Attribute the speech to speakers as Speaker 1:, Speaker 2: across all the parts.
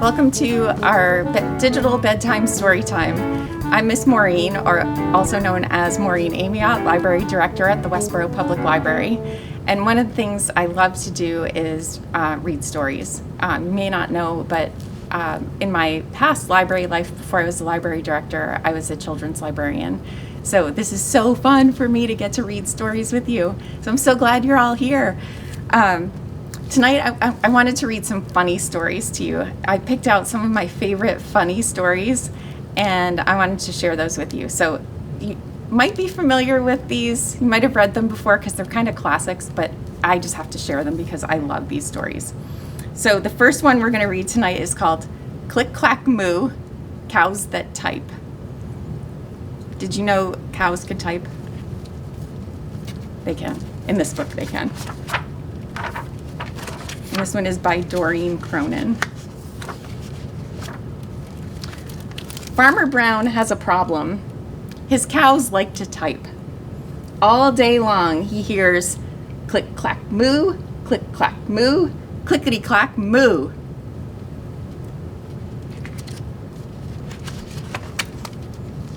Speaker 1: Welcome to our digital bedtime story time. I'm Miss Maureen, or also known as Maureen Amyot, Library Director at the Westborough Public Library. And one of the things I love to do is read stories. You may not know, but in my past library life, before I was the library director, I was a children's librarian. So this is so fun for me to get to read stories with you. So I'm so glad you're all here. Tonight, I wanted to read some funny stories to you. I picked out some of my favorite funny stories, and I wanted to share those with you. So you might be familiar with these. You might have read them before because they're kind of classics, but I just have to share them because I love these stories. So the first one we're going to read tonight is called Click, Clack, Moo, Cows That Type. Did you know cows could type? They can. In this book, they can. And this one is by Doreen Cronin. Farmer Brown has a problem. His cows like to type. All day long he hears click, clack, moo, click, clack, moo, clickety, clack, moo.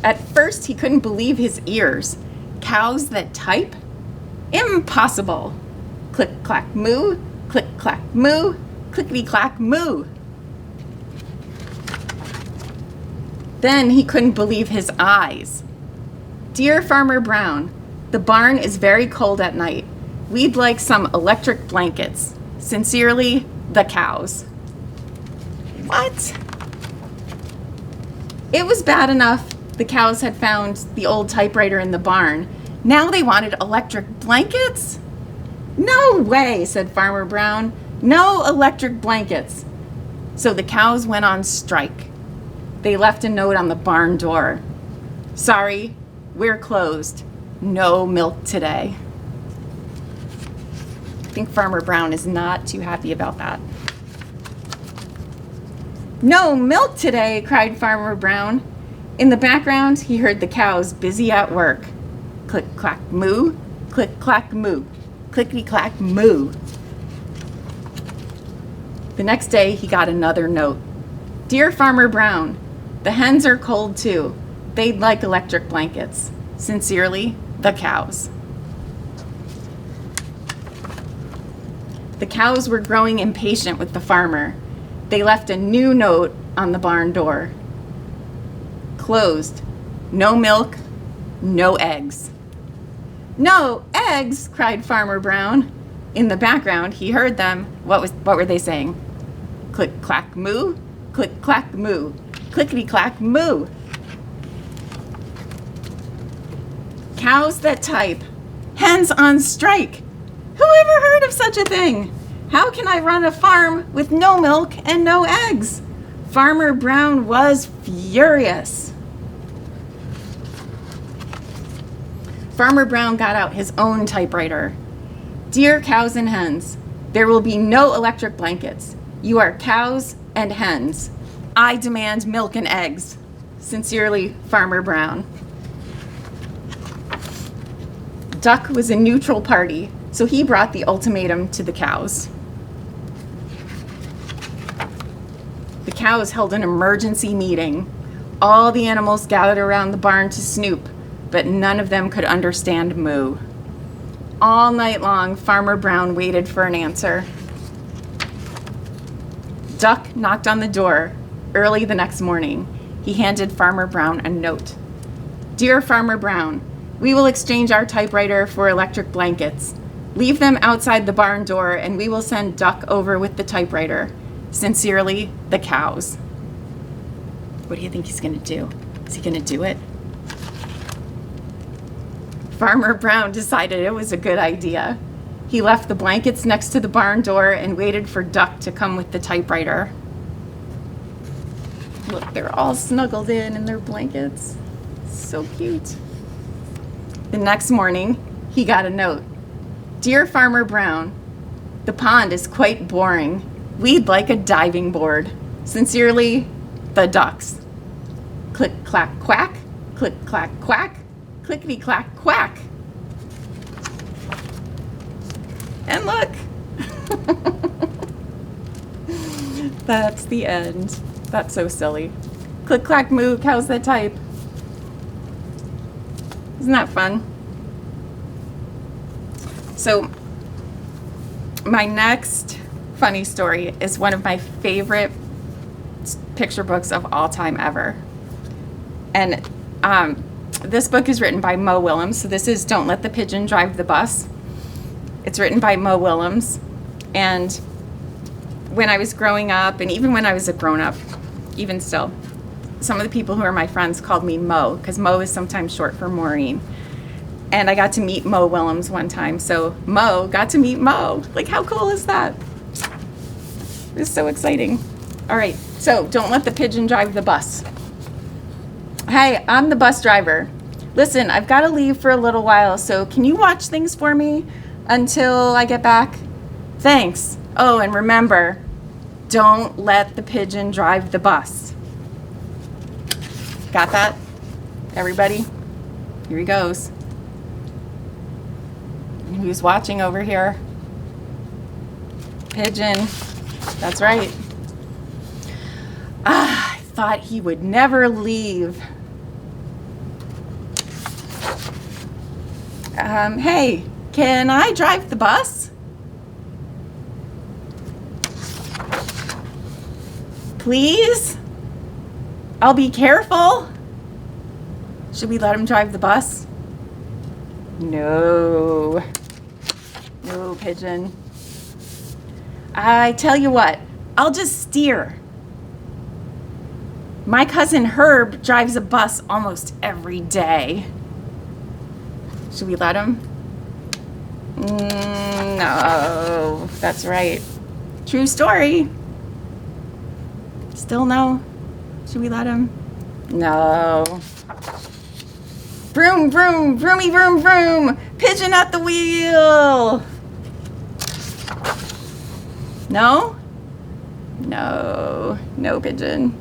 Speaker 1: At first he couldn't believe his ears. Cows that type? Impossible. Click, clack, moo, click, clack, moo, clickety, clack, moo. Then he couldn't believe his eyes. Dear Farmer Brown, the barn is very cold at night. We'd like some electric blankets. Sincerely, the cows. What? It was bad enough the cows had found the old typewriter in the barn. Now they wanted electric blankets? No way, said Farmer Brown. No electric blankets. So the cows went on strike. They left a note on the barn door. Sorry, we're closed. No milk today. I think Farmer Brown is not too happy about that. No milk today, cried Farmer Brown. In the background, he heard the cows busy at work. Click, clack, moo, click, clack, moo, clickety, clack, moo. The next day, he got another note. Dear Farmer Brown, the hens are cold too. They'd like electric blankets. Sincerely, the cows. The cows were growing impatient with the farmer. They left a new note on the barn door. Closed. No milk, no eggs. No eggs, cried Farmer Brown. In the background, he heard them. What were they saying? Click, clack, moo, click, clack, moo, clickety, clack, moo. Cows that type. Hens on strike. Who ever heard of such a thing? How can I run a farm with no milk and no eggs? Farmer Brown was furious. Farmer Brown got out his own typewriter. Dear cows and hens, there will be no electric blankets. You are cows and hens. I demand milk and eggs. Sincerely, Farmer Brown. Duck was a neutral party, so he brought the ultimatum to the cows. The cows held an emergency meeting. All the animals gathered around the barn to snoop, but none of them could understand moo. All night long, Farmer Brown waited for an answer. Duck knocked on the door early the next morning. He handed Farmer Brown a note. Dear Farmer Brown, we will exchange our typewriter for electric blankets. Leave them outside the barn door and we will send Duck over with the typewriter. Sincerely, the cows. What do you think he's going to do? Is he going to do it? Farmer Brown decided it was a good idea. He left the blankets next to the barn door and waited for Duck to come with the typewriter. Look, they're all snuggled in their blankets. So cute. The next morning, he got a note. Dear Farmer Brown, the pond is quite boring. We'd like a diving board. Sincerely, the ducks. Click, clack, quack. Click, clack, quack. Clickety, clack, quack. And look. That's the end. That's so silly. Click, clack, moo, how's that type? Isn't that fun? So, my next funny story is one of my favorite picture books of all time ever. And this book is written by Mo Willems. So this is Don't Let the Pigeon Drive the Bus. It's written by Mo Willems. And when I was growing up, and even when I was a grown-up, even still, some of the people who are my friends called me Mo, because Mo is sometimes short for Maureen. And I got to meet Mo Willems one time. So Mo got to meet Mo. Like, how cool is that? It's so exciting. All right, so don't let the pigeon drive the bus. Hey, I'm the bus driver. Listen, I've got to leave for a little while, so can you watch things for me until I get back? Thanks. Oh, and remember, don't let the pigeon drive the bus. Got that? Everybody? Here he goes. Who's watching over here? Pigeon. That's right. I thought he would never leave. Hey, can I drive the bus? Please? I'll be careful. Should we let him drive the bus? No. No, Pigeon. I tell you what, I'll just steer. My cousin Herb drives a bus almost every day. Should we let him? No, that's right. True story. Still no? Should we let him? No. Vroom, vroom, vroomy, vroom, vroom. Pigeon at the wheel. No? No, no, Pigeon.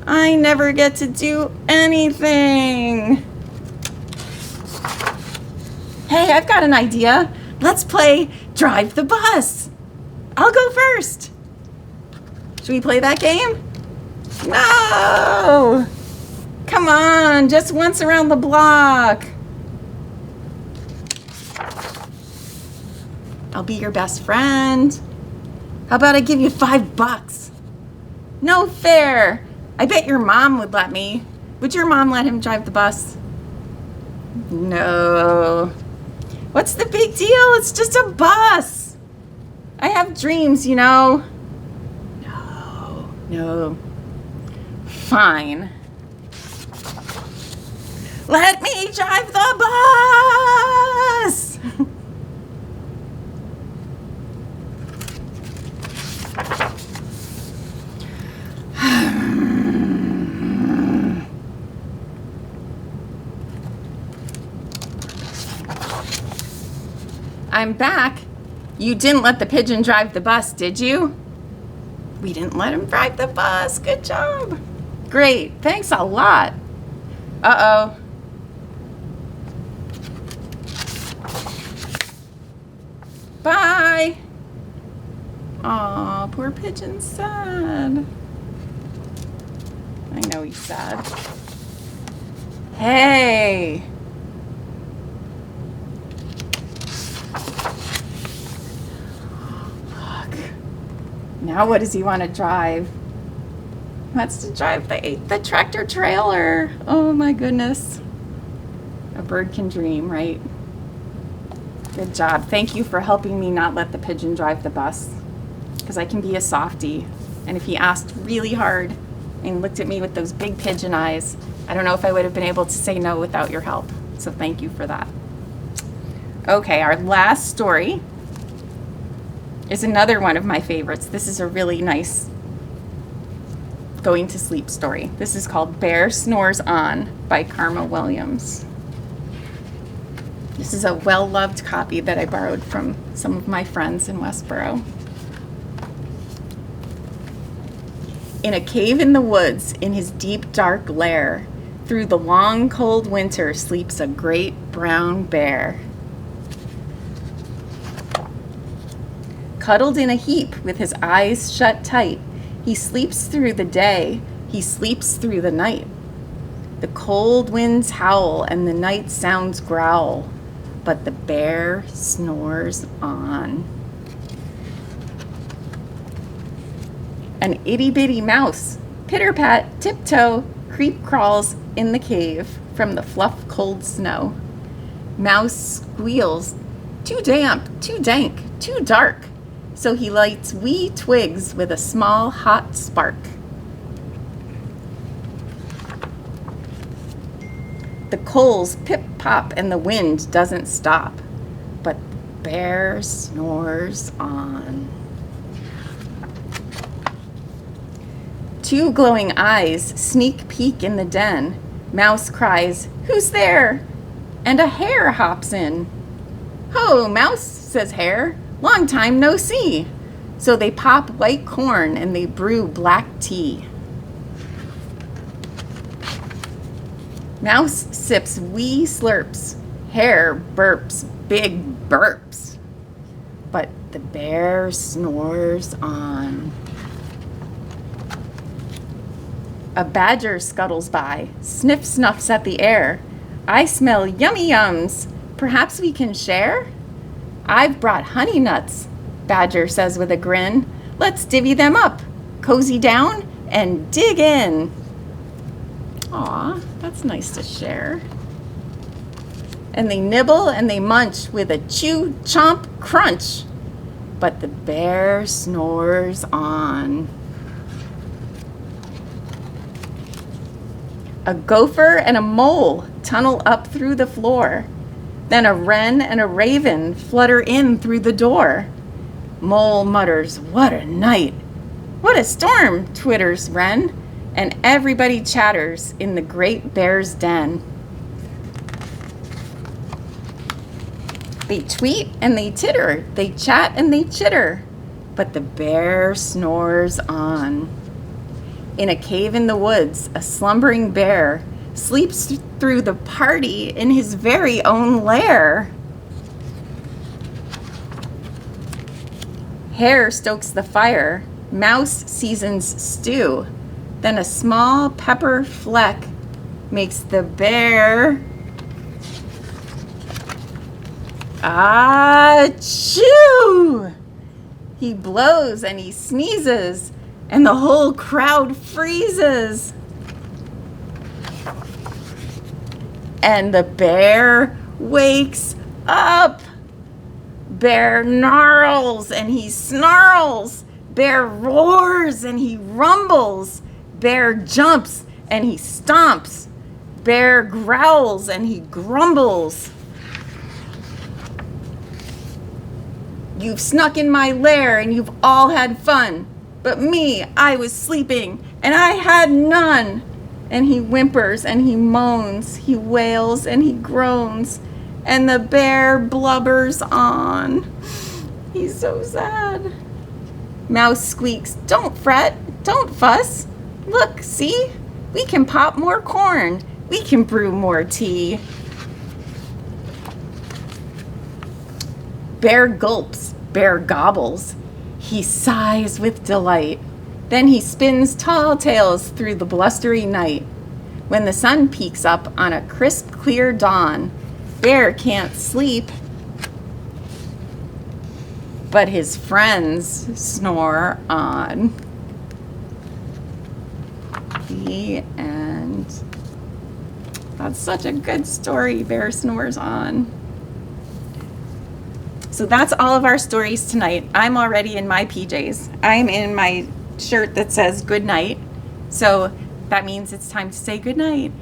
Speaker 1: I never get to do anything. Hey, I've got an idea. Let's play Drive the Bus. I'll go first. Should we play that game? No! Come on, just once around the block. I'll be your best friend. How about I give you $5? No fair. I bet your mom would let me. Would your mom let him drive the bus? No. What's the big deal? It's just a bus. I have dreams, you know. No. Fine. Let me drive the bus. I'm back. You didn't let the pigeon drive the bus, did you? We didn't let him drive the bus. Good job. Great. Thanks a lot. Uh-oh. Bye. Aw, poor Pigeon's sad. I know he's sad. Hey. Look. Now what does he want to drive? He wants to drive the tractor trailer. Oh my goodness. A bird can dream, right? Good job. Thank you for helping me not let the pigeon drive the bus. Because I can be a softie. And if he asked really hard and looked at me with those big pigeon eyes, I don't know if I would have been able to say no without your help. So thank you for that. Okay, our last story is another one of my favorites. This is a really nice going to sleep story. This is called Bear Snores On by Karma Williams. This is a well-loved copy that I borrowed from some of my friends in Westborough. In a cave in the woods, in his deep, dark lair, through the long, cold winter sleeps a great brown bear. Cuddled in a heap with his eyes shut tight, He sleeps through the day, he sleeps through the night. The cold winds howl and the night sounds growl, but the bear snores on. An itty-bitty mouse, pitter-pat, tiptoe, creep crawls in the cave from the fluff cold snow. Mouse squeals, too damp, too dank, too dark, so he lights wee twigs with a small hot spark. The coals pip-pop and the wind doesn't stop, but the bear snores on. Two glowing eyes sneak peek in the den. Mouse cries, "Who's there?" And a hare hops in. "Ho, Mouse," says Hare, "long time no see." So they pop white corn and they brew black tea. Mouse sips wee slurps. Hare burps big burps. But the bear snores on. A badger scuttles by, sniff-snuffs at the air. "I smell yummy yums. Perhaps we can share?" "I've brought honey nuts," Badger says with a grin. "Let's divvy them up, cozy down, and dig in." Aw, that's nice to share. And they nibble and they munch with a chew, chomp, crunch. But the bear snores on. A gopher and a mole tunnel up through the floor. Then a wren and a raven flutter in through the door. Mole mutters, "What a night!" "What a storm!" twitters wren. And everybody chatters in the great bear's den. They tweet and they titter, they chat and they chitter, but the bear snores on. In a cave in the woods, a slumbering bear sleeps through the party in his very own lair. Hare stokes the fire, Mouse seasons stew, then a small pepper fleck makes the bear achoo! He blows and he sneezes, and the whole crowd freezes. And the bear wakes up. Bear gnarls and he snarls. Bear roars and he rumbles. Bear jumps and he stomps. Bear growls and he grumbles. You've snuck in my lair and you've all had fun. But me, I was sleeping and I had none. And he whimpers and he moans, he wails and he groans. And the bear blubbers on. He's so sad. Mouse squeaks, "Don't fret, don't fuss. Look, see, we can pop more corn. We can brew more tea." Bear gulps, bear gobbles. He sighs with delight. Then he spins tall tales through the blustery night. When the sun peeks up on a crisp, clear dawn, Bear can't sleep, but his friends snore on. The end. That's such a good story, Bear Snores On. So that's all of our stories tonight. I'm already in my PJs. I'm in my shirt that says good night. So that means it's time to say good night.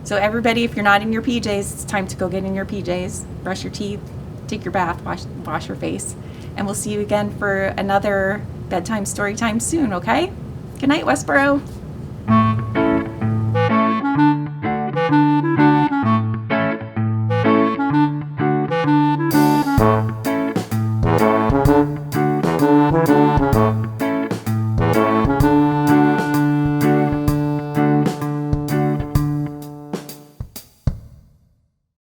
Speaker 1: So everybody, if you're not in your PJs, it's time to go get in your PJs, brush your teeth, take your bath, wash your face. And we'll see you again for another bedtime story time soon, okay? Good night, Westborough.